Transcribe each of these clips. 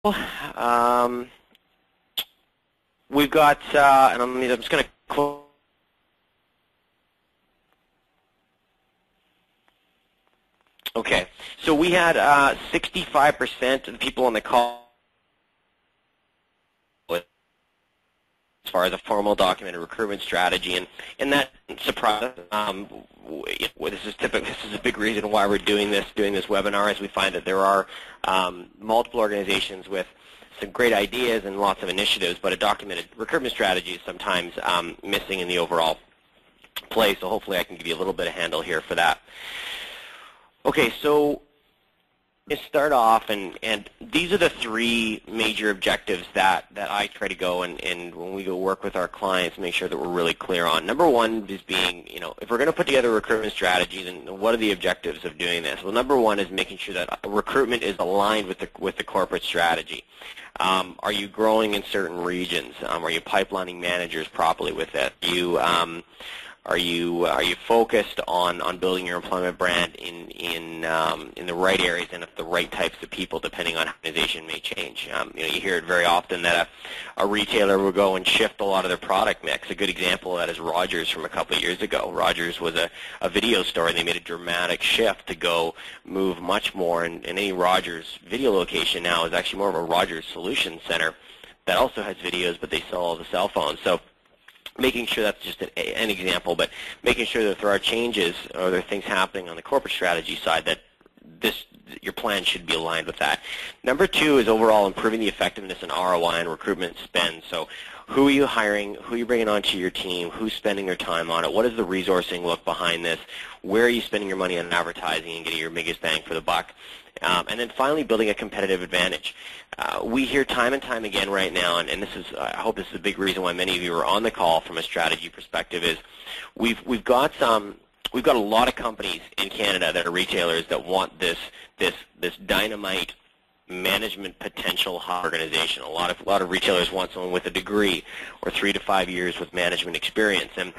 we've got, and I'm just going to close. Okay, so we had 65% of the people on the call as far as a formal documented recruitment strategy, and that surprised. This is a big reason why we're doing this webinar, is we find that there are multiple organizations with some great ideas and lots of initiatives, but a documented recruitment strategy is sometimes missing in the overall play. So hopefully I can give you a little bit of handle here for that. Okay, so let's start off, and these are the three major objectives that I try to go and when we go work with our clients, make sure that we're really clear on. Number one is being, if we're going to put together a recruitment strategy, then what are the objectives of doing this? Well, number one is making sure that recruitment is aligned with the corporate strategy. Are you growing in certain regions? Are you pipelining managers properly with it? Are you focused on building your employment brand in the right areas and with the right types of people, depending on how the organization may change? You hear it very often that a retailer will go and shift a lot of their product mix. A good example of that is Rogers from a couple of years ago. Rogers was a video store, and they made a dramatic shift to go move much more. And any Rogers video location now is actually more of a Rogers Solutions Center that also has videos, but they sell all the cell phones. So making sure that's just an example, but making sure that if there are changes or there are things happening on the corporate strategy side, that your plan should be aligned with that. Number two is overall improving the effectiveness and ROI and recruitment spend. So who are you hiring? Who are you bringing onto your team? Who's spending their time on it? What does the resourcing look behind this? Where are you spending your money on advertising and getting your biggest bang for the buck? And then finally, building a competitive advantage. We hear time and time again right now, and this is, I hope this is a big reason why many of you are on the call from a strategy perspective, is we've got a lot of companies in Canada that are retailers that want this dynamite management potential organization. A lot of retailers want someone with a degree or 3 to 5 years with management experience, and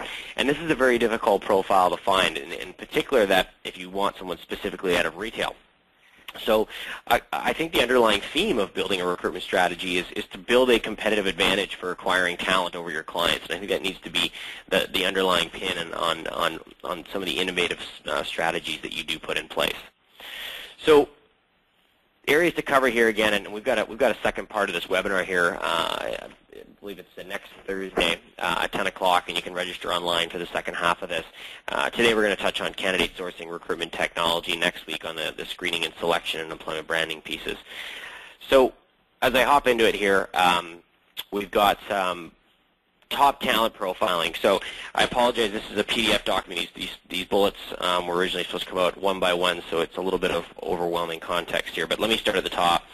this is a very difficult profile to find, in particular that if you want someone specifically out of retail. So I think the underlying theme of building a recruitment strategy is to build a competitive advantage for acquiring talent over your clients, and I think that needs to be the underlying pin on some of the innovative strategies that you do put in place. So areas to cover here again, and we've got a second part of this webinar here. I believe it's the next Thursday at 10 o'clock, and you can register online for the second half of this. Today we're going to touch on candidate sourcing, recruitment technology. Next week on the screening and selection and employment branding pieces. So as I hop into it here, we've got some top talent profiling. So I apologize, this is a PDF document. These bullets were originally supposed to come out one by one, so it's a little bit of overwhelming context here. But let me start at the top.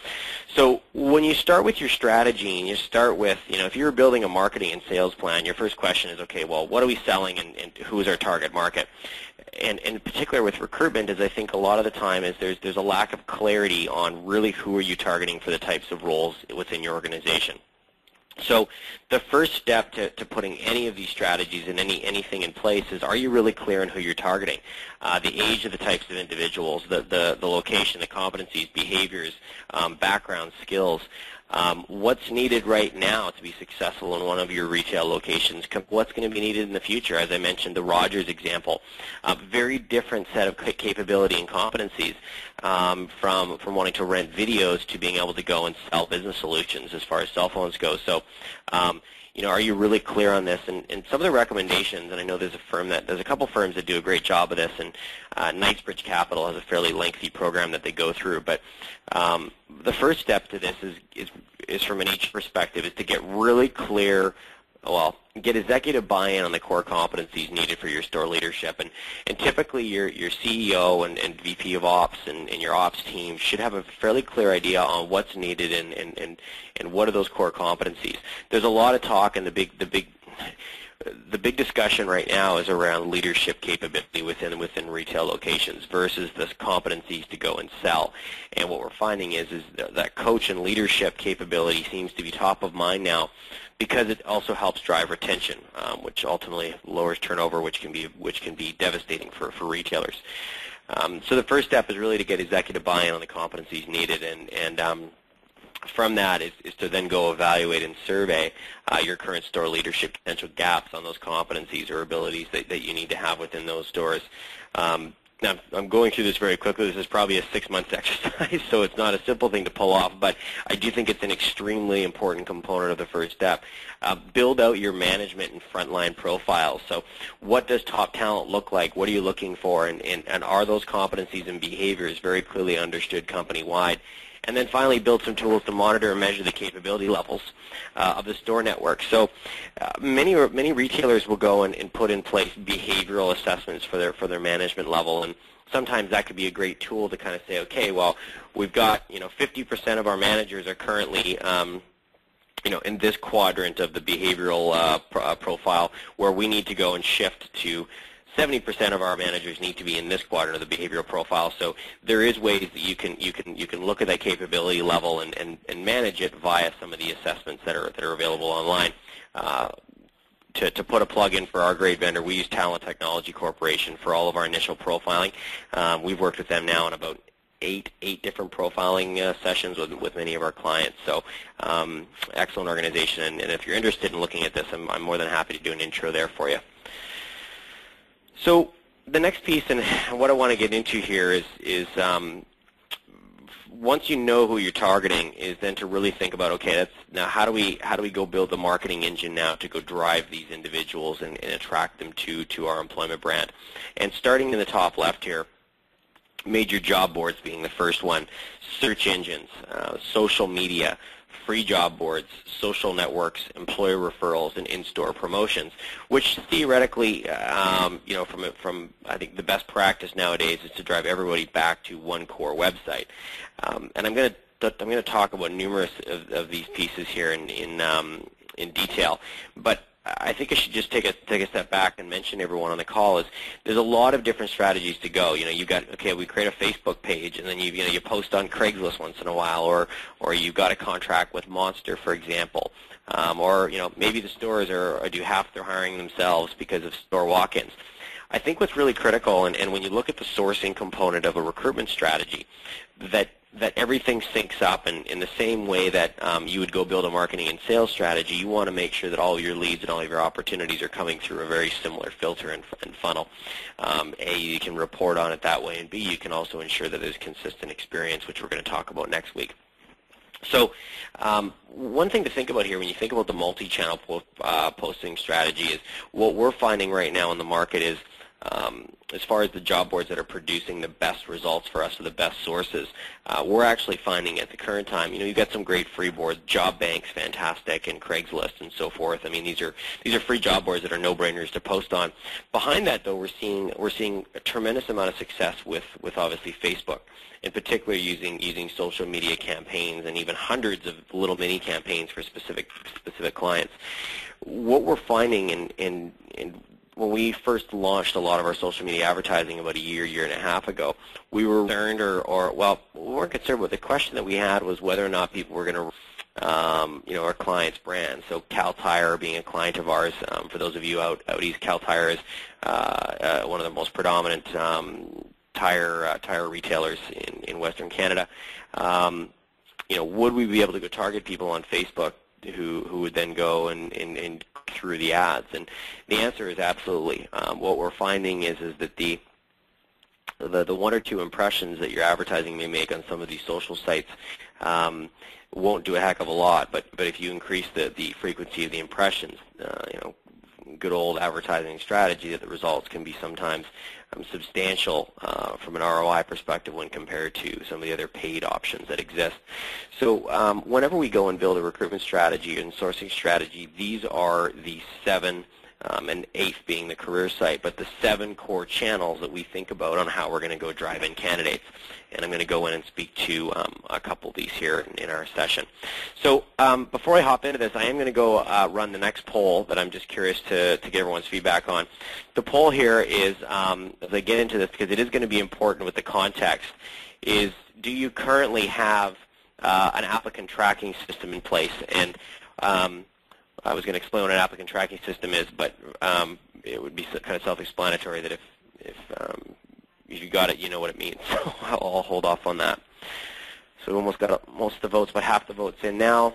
So when you start with your strategy and you start with, if you're building a marketing and sales plan, your first question is, okay, well, what are we selling and who is our target market? And in particular with recruitment, is I think a lot of the time is there's a lack of clarity on really who are you targeting for the types of roles within your organization. So the first step to putting any of these strategies and anything in place is, are you really clear on who you're targeting? The age of the types of individuals, the location, the competencies, behaviors, background, skills. What's needed right now to be successful in one of your retail locations? What's going to be needed in the future? As I mentioned, the Rogers example, a very different set of capability and competencies from wanting to rent videos to being able to go and sell business solutions as far as cell phones go. So, are you really clear on this? And some of the recommendations, and I know there's a couple firms that do a great job of this, and Knightsbridge Capital has a fairly lengthy program that they go through. But the first step to this is from an HR perspective, is to get really clear. Well, get executive buy-in on the core competencies needed for your store leadership, and typically your CEO and VP of Ops and your Ops team should have a fairly clear idea on what's needed and what are those core competencies. There's a lot of talk, and the big discussion right now is around leadership capability within retail locations versus the competencies to go and sell. And what we're finding is that coach and leadership capability seems to be top of mind now, because it also helps drive retention, which ultimately lowers turnover, which can be devastating for retailers. So the first step is really to get executive buy-in on the competencies needed, and from that is to then go evaluate and survey your current store leadership potential gaps on those competencies or abilities that you need to have within those stores. Now, I'm going through this very quickly. This is probably a 6-month exercise, so it's not a simple thing to pull off, but I do think it's an extremely important component of the first step. Build out your management and frontline profiles. So what does top talent look like? What are you looking for? And are those competencies and behaviors very clearly understood company-wide? And then finally, build some tools to monitor and measure the capability levels of the store network. So many retailers will go and put in place behavioral assessments for their management level, and sometimes that could be a great tool to kind of say, okay, well, we've got 50% of our managers are currently in this quadrant of the behavioral profile, where we need to go and shift to 70% of our managers need to be in this quadrant of the behavioral profile. So there is ways that you can look at that capability level and manage it via some of the assessments that are available online. To put a plug in for our great vendor, we use Recruitment Technology Corporation for all of our initial profiling. We've worked with them now on about eight different profiling sessions with many of our clients. So excellent organization, and if you're interested in looking at this, I'm more than happy to do an intro there for you. So the next piece, and what I want to get into here is once you know who you're targeting, is then to really think about, okay, now how do we go build the marketing engine now to go drive these individuals and attract them to our employment brand. And starting in the top left here, major job boards being the first one, search engines, social media, free job boards, social networks, employer referrals, and in-store promotions, which theoretically, from I think the best practice nowadays is to drive everybody back to one core website. And I'm going to talk about numerous of these pieces here in detail, but I think I should just take a step back and mention everyone on the call is there's a lot of different strategies to go. You got, okay, we create a Facebook page, and then you post on Craigslist once in a while, or you've got a contract with Monster, for example, or maybe the stores do half their hiring themselves because of store walk-ins. I think what's really critical, and when you look at the sourcing component of a recruitment strategy, that everything syncs up, and in the same way that you would go build a marketing and sales strategy, you want to make sure that all of your leads and all of your opportunities are coming through a very similar filter and funnel. A, you can report on it that way, and B, you can also ensure that there's consistent experience, which we're going to talk about next week. So one thing to think about here when you think about the multi-channel posting strategy is what we're finding right now in the market is as far as the job boards that are producing the best results for us or the best sources, we're actually finding at the current time, you've got some great free boards, Job Banks, fantastic, and Craigslist and so forth. I mean, these are free job boards that are no-brainers to post on. Behind that, though, we're seeing a tremendous amount of success with obviously Facebook, in particular using social media campaigns and even hundreds of little mini campaigns for specific clients. What we're finding in when we first launched a lot of our social media advertising about a year and a half ago, we were concerned, well, we weren't concerned, but the question that we had was whether or not people were going to, our client's brand. So Cal Tire being a client of ours, for those of you out east, Cal Tire is one of the most predominant tire retailers in Western Canada. Would we be able to go target people on Facebook who would then go and through the ads? And the answer is absolutely. What we're finding is that the one or two impressions that your advertising may make on some of these social sites won't do a heck of a lot, but if you increase the frequency of the impressions, good old advertising strategy, that the results can be sometimes substantial from an ROI perspective when compared to some of the other paid options that exist. So whenever we go and build a recruitment strategy and sourcing strategy, these are the 7, and 8th being the career site, but the 7 core channels that we think about on how we're going to go drive in candidates. And I'm going to go in and speak to a couple of these here in our session. So before I hop into this, I am going to go run the next poll that I'm just curious to get everyone's feedback on. The poll here is, as I get into this, because it is going to be important with the context, is do you currently have an applicant tracking system in place? And I was going to explain what an applicant tracking system is, but it would be kind of self-explanatory that if you got it, you know what it means. So I'll hold off on that. So we almost got most of the votes, but half the votes in now.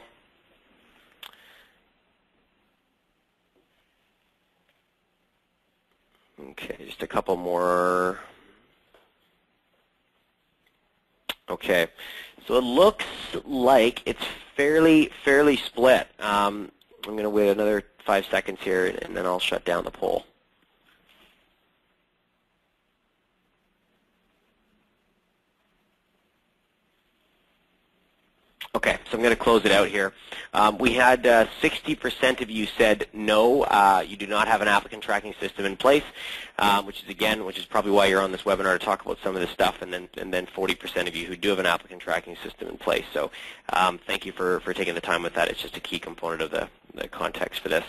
Okay, just a couple more. Okay, so it looks like it's fairly split. I'm going to wait another 5 seconds here, and then I'll shut down the poll. Okay, so I'm going to close it out here. We had 60% of you said no, you do not have an applicant tracking system in place, which is probably why you're on this webinar, to talk about some of this stuff, and then 40% of you who do have an applicant tracking system in place. So thank you for taking the time with that. It's just a key component of the context for this.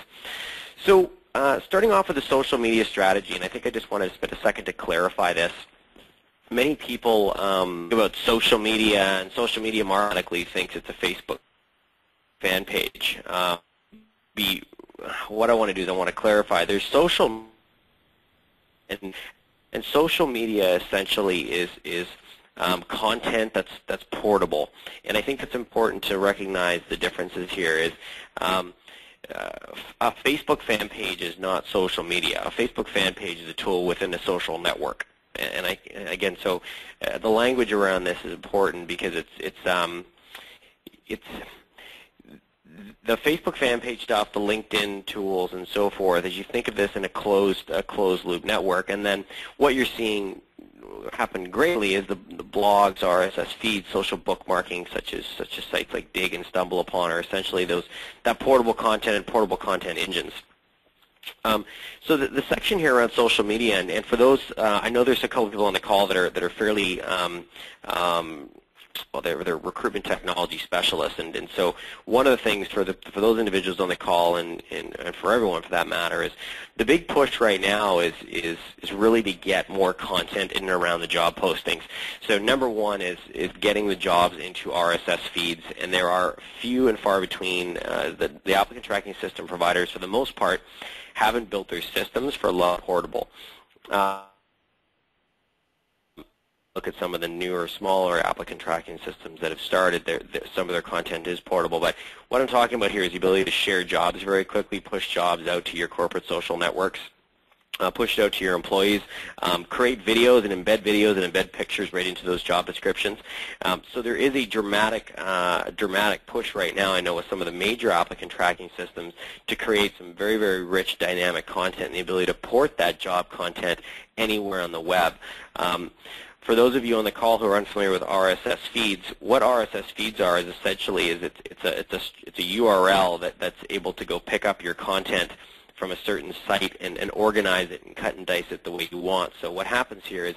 So starting off with the social media strategy, and I think I just wanted to spend a second to clarify this. Many people about social media, and social media marketing thinks it's a Facebook fan page. What I want to do is I want to clarify. There's social, and social media essentially is content that's portable. And I think it's important to recognize the differences here. Is a Facebook fan page is not social media. A Facebook fan page is a tool within a social network. And again, so the language around this is important because it's the Facebook fan page stuff, the LinkedIn tools, and so forth. As you think of this in a closed loop network, and then what you're seeing happen greatly is the blogs, RSS feeds, social bookmarking, such as sites like Dig and StumbleUpon, are essentially that portable content and portable content engines. So the section here around social media, and for those, I know there's a couple of people on the call that are fairly, well, they're recruitment technology specialists, and so one of the things for those individuals on the call, and for everyone for that matter, is the big push right now is really to get more content in and around the job postings. So number one is getting the jobs into RSS feeds, and there are few and far between. The applicant tracking system providers, for the most part, haven't built their systems for portable. Look at some of the newer, smaller applicant tracking systems that have started. Some of their content is portable, but what I'm talking about here is the ability to share jobs very quickly, push jobs out to your corporate social networks, push it out to your employees, create videos and embed pictures right into those job descriptions. So there is a dramatic push right now, I know, with some of the major applicant tracking systems to create some very, very rich dynamic content and the ability to port that job content anywhere on the web. For those of you on the call who are unfamiliar with RSS feeds, what RSS feeds are is essentially it's a URL that's able to go pick up your content from a certain site and organize it and cut and dice it the way you want. So what happens here is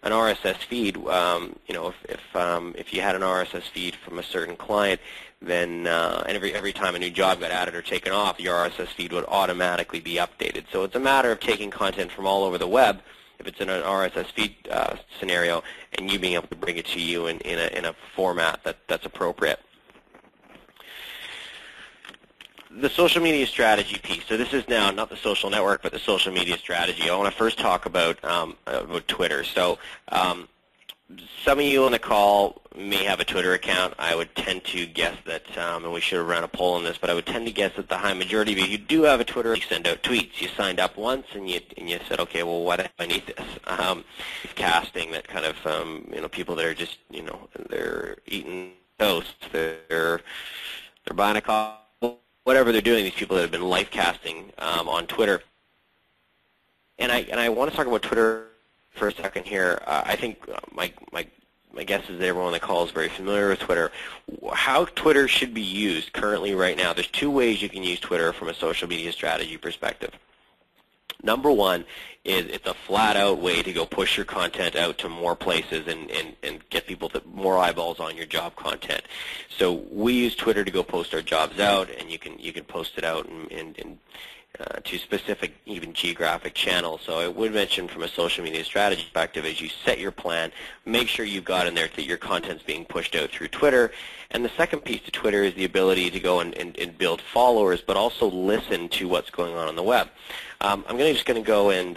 an RSS feed. If you had an RSS feed from a certain client, then and every time a new job got added or taken off, your RSS feed would automatically be updated. So it's a matter of taking content from all over the web, if it's in an RSS feed scenario, and you being able to bring it to you in a format that's appropriate. The social media strategy piece. So this is now not the social network, but the social media strategy. I want to first talk about Twitter. So some of you on the call may have a Twitter account. I would tend to guess that, and we should have run a poll on this, but I would tend to guess that the high majority of you do have a Twitter. You send out tweets. You signed up once, and you said, okay, well, why do I need this? Casting that kind of, people that are just, they're eating toast, they're buying a coffee, whatever they're doing. These people that have been life casting on Twitter, and I want to talk about Twitter for a second here. I think my guess is that everyone on the call is very familiar with Twitter. How Twitter should be used currently right now, there's two ways you can use Twitter from a social media strategy perspective. Number one is it's a flat-out way to go push your content out to more places and get people more eyeballs on your job content. So we use Twitter to go post our jobs out, and you can post it out to specific, even geographic channels. So I would mention from a social media strategy perspective, as you set your plan, make sure you've got in there that your content's being pushed out through Twitter. And the second piece to Twitter is the ability to go and build followers, but also listen to what's going on the web. I'm just going to go and